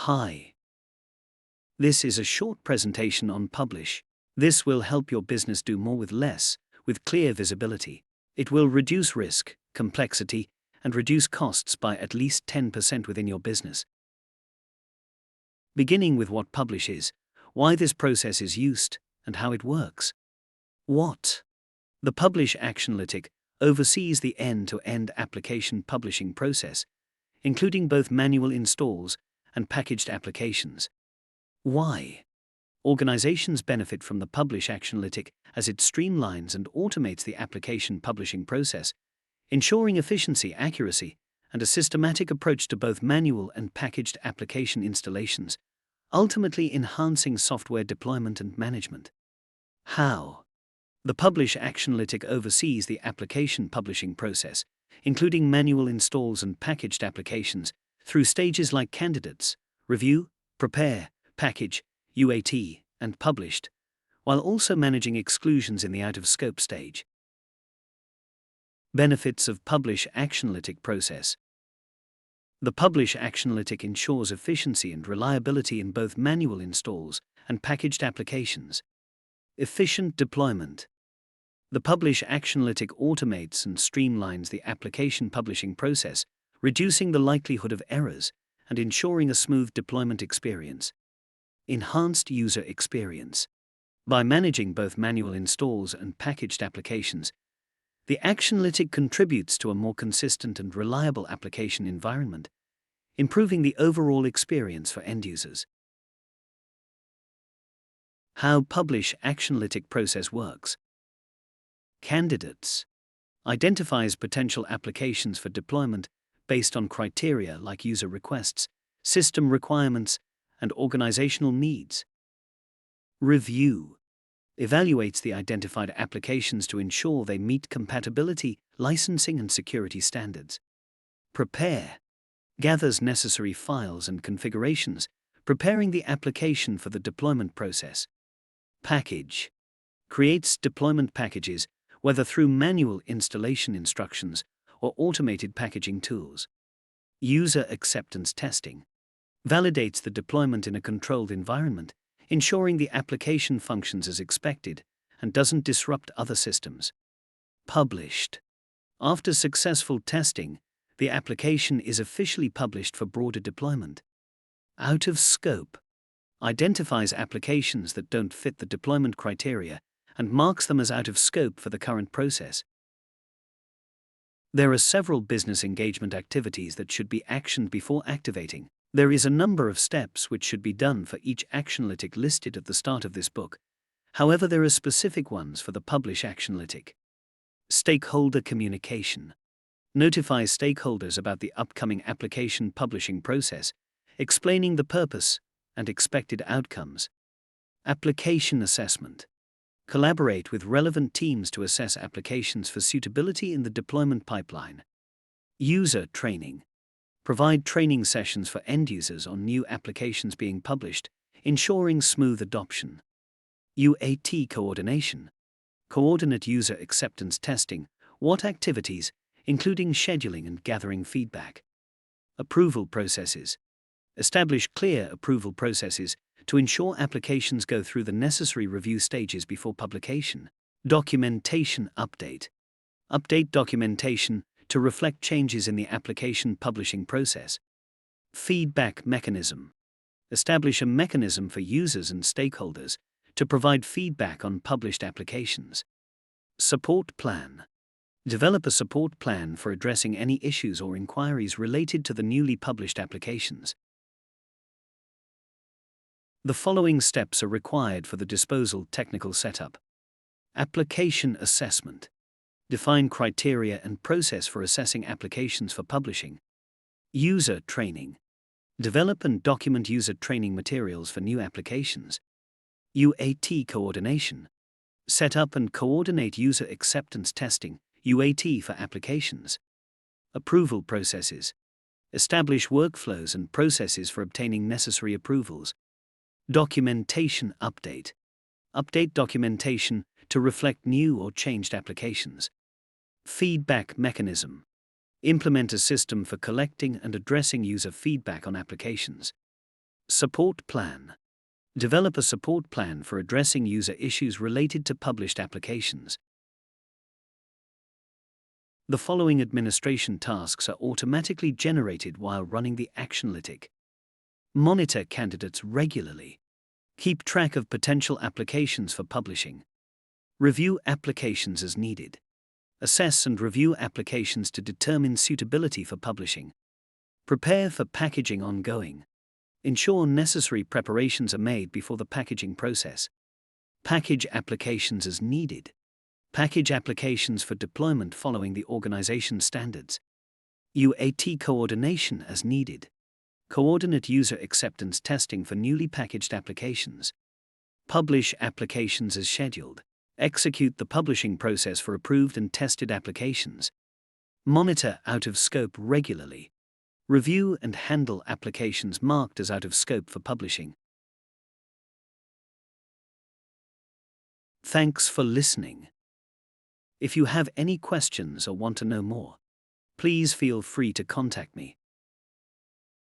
Hi. This is a short presentation on Publish. This will help your business do more with less, with clear visibility. It will reduce risk, complexity, and reduce costs by at least 10% within your business. Beginning with what Publish is, why this process is used, and how it works. What? The Publish Actionalytic oversees the end-to-end application publishing process, including both manual installs and packaged applications. Why? Organizations benefit from the Publish Actionalytic as it streamlines and automates the application publishing process, ensuring efficiency, accuracy, and a systematic approach to both manual and packaged application installations, ultimately enhancing software deployment and management. How? The Publish Actionalytic oversees the application publishing process, including manual installs and packaged applications, through stages like candidates, review, prepare, package, UAT, and published, while also managing exclusions in the out-of-scope stage. Benefits of Publish Actionalytic process. The Publish Actionalytic ensures efficiency and reliability in both manual installs and packaged applications. Efficient deployment. The Publish Actionalytic automates and streamlines the application publishing process, reducing the likelihood of errors and ensuring a smooth deployment experience. Enhanced user experience. By managing both manual installs and packaged applications, the Actionalytic contributes to a more consistent and reliable application environment, improving the overall experience for end users. How Publish Actionalytic process works. Candidates. Identifies potential applications for deployment based on criteria like user requests, system requirements, and organizational needs. Review. Evaluates the identified applications to ensure they meet compatibility, licensing, and security standards. Prepare. Gathers necessary files and configurations, preparing the application for the deployment process. Package. Creates deployment packages, whether through manual installation instructions or automated packaging tools. User acceptance testing. Validates the deployment in a controlled environment, ensuring the application functions as expected and doesn't disrupt other systems. Published. After successful testing, the application is officially published for broader deployment. Out of scope. Identifies applications that don't fit the deployment criteria and marks them as out of scope for the current process. There are several business engagement activities that should be actioned before activating. There is a number of steps which should be done for each Actionalytic listed at the start of this book. However, there are specific ones for the Publish Actionalytic. Stakeholder communication. Notifies stakeholders about the upcoming application publishing process, explaining the purpose and expected outcomes. Application assessment. Collaborate with relevant teams to assess applications for suitability in the deployment pipeline. User training. Provide training sessions for end users on new applications being published, ensuring smooth adoption. UAT coordination. Coordinate user acceptance testing, what activities, including scheduling and gathering feedback. Approval processes. Establish clear approval processes to ensure applications go through the necessary review stages before publication. Documentation update. Update documentation to reflect changes in the application publishing process. Feedback mechanism. Establish a mechanism for users and stakeholders to provide feedback on published applications. Support plan. Develop a support plan for addressing any issues or inquiries related to the newly published applications. The following steps are required for the disposal technical setup. Application assessment. Define criteria and process for assessing applications for publishing. User training. Develop and document user training materials for new applications. UAT coordination. Set up and coordinate user acceptance testing, UAT, for applications. Approval processes. Establish workflows and processes for obtaining necessary approvals. Documentation update. Update documentation to reflect new or changed applications. Feedback mechanism. Implement a system for collecting and addressing user feedback on applications. Support plan. Develop a support plan for addressing user issues related to published applications. The following administration tasks are automatically generated while running the Actionalytic. Monitor candidates regularly. Keep track of potential applications for publishing. Review applications as needed. Assess and review applications to determine suitability for publishing. Prepare for packaging ongoing. Ensure necessary preparations are made before the packaging process. Package applications as needed. Package applications for deployment following the organization standards. UAT coordination as needed. Coordinate user acceptance testing for newly packaged applications. Publish applications as scheduled. Execute the publishing process for approved and tested applications. Monitor out of scope regularly. Review and handle applications marked as out of scope for publishing. Thanks for listening. If you have any questions or want to know more, please feel free to contact me.